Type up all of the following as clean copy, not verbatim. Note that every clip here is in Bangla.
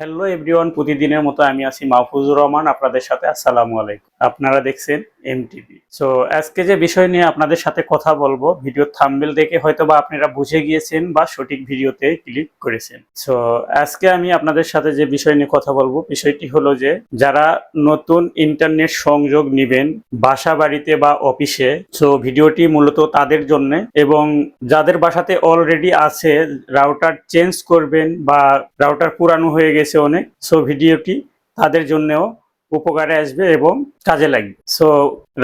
হ্যালো এভরিওয়ান, প্রতিদিনের মতো আমি আছি মাহফুজুর রহমান আপনাদের সাথে। আসসালামু আলাইকুম। আপনারা দেখছেন এমটিভি। সো আজকে যে বিষয় নিয়ে আপনাদের সাথে কথা বলবো, ভিডিও থাম্বনেল দেখে হয়তো বা আপনারা বুঝে গিয়েছেন বা সঠিক ভিডিওতে ক্লিক করেছেন। সো আজকে আমি আপনাদের সাথে যে বিষয় নিয়ে কথা বলবো, বিষয়টি হলো যে যারা নতুন ইন্টারনেট সংযোগ নেবেন বাসা বাড়িতে বা অফিসে, সো ভিডিওটি মূলত তাদের জন্য। এবং যাদের বাসাতে অলরেডি আছে, রাউটার চেঞ্জ করবেন বা রাউটার পুরানো হয়ে গেছে অনেক, সো ভিডিওটি তাদের জন্যও উপকারে আসবে এবং কাজে লাগবে। সো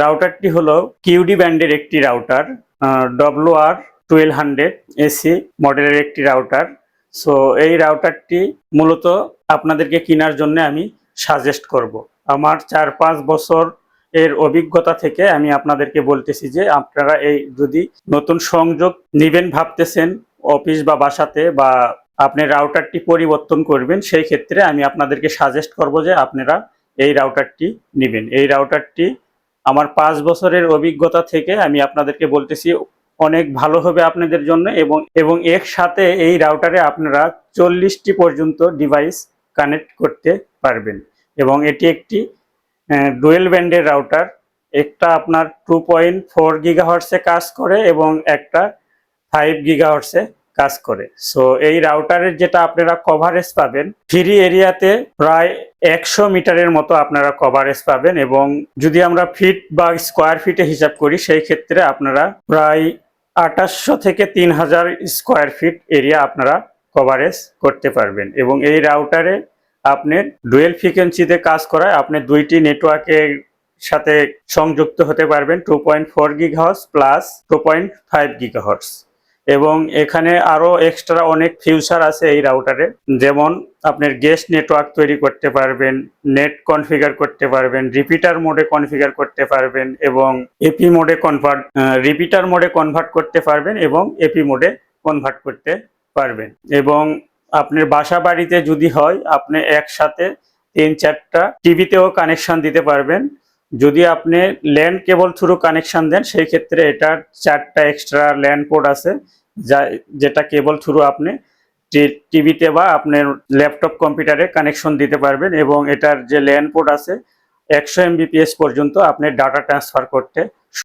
রাউটারটি হলো কিউডি ব্যান্ডের একটি রাউটার, WR1200 AC মডেলের একটি রাউটার। সো এই রাউটারটি মূলত আপনাদেরকে কেনার জন্য আমি সাজেস্ট করব। আমার 4-5 বছর এর অভিজ্ঞতা থেকে আমি আপনাদেরকে বলতেছি যে আপনারা এই যদি নতুন সংযোগ নিবেন ভাবতেছেন অফিস বা বাসাতে, বা আপনি রাউটারটি পরিবর্তন করবেন, সেই ক্ষেত্রে আমি আপনাদেরকে সাজেস্ট করব যে আপনারা এই রাউটারটি নেবেন। এই রাউটারটি আমার 5 বছরের অভিজ্ঞতা থেকে আমি আপনাদেরকে বলতেছি অনেক ভালো হবে আপনাদের জন্য। এবং এর সাথে এই রাউটারে আপনারা 40টি পর্যন্ত ডিভাইস কানেক্ট করতে পারবেন। এবং এটি একটি ডুয়েল ব্যান্ডের রাউটার। একটা আপনার 2.4 গিগাহার্টসে কাজ করে এবং একটা 5 গিগাহার্টসে কাজ করে। সো এই রাউটারের যেটা আপনারা কভারেজ পাবেন, ফ্রি এরিয়াতে প্রায় 100 মিটারের মতো আপনারা কভারেজ পাবেন। এবং যদি আমরা ফিট বা স্কোয়ার ফিটে হিসাব করি, সেই ক্ষেত্রে আপনারা প্রায় 2800 থেকে 3000 স্কোয়ার ফিট এরিয়া আপনারা কভারেজ করতে পারবেন। এবং এই রাউটারে আপনি ডুয়েল ফ্রিকোয়েন্সিতে কাজ করায় আপনি দুইটি নেটওয়ার্কের সাথে সংযুক্ত হতে পারবেন, 2.4 গিগাহার্টজ প্লাস 2.5 গিগাহার্টজ। এবং এখানে আরো এক্সট্রা অনেক ফিউচার আছে এই রাউটারে, যেমন আপনার গেস্ট নেটওয়ার্ক তৈরি করতে পারবেন, নেট কনফিগার করতে পারবেন, রিপিটার মোডে কনফিগার করতে পারবেন, এবং এপি মোডে রিপিটার মোডে কনভার্ট করতে পারবেন এবং এপি মোডে কনভার্ট করতে পারবেন। এবং আপনার বাসা বাড়িতে যদি হয়, আপনি একসাথে 3-4টা টিভিতেও কানেকশন দিতে পারবেন। যদি আপনি ল্যান্ড কেবল থ্রু কানেকশন দেন, সেই ক্ষেত্রে এটার 4টা এক্সট্রা ল্যান্ড পোর্ট আছে, যেটা কেবল থ্রু আপনি টিভিতে বা আপনার ল্যাপটপ কম্পিউটারে কানেকশন দিতে পারবেন। এবং এটার যে ল্যান্ড পোর্ট আছে, 100 Mbps পর্যন্ত আপনি ডাটা ট্রান্সফার করতে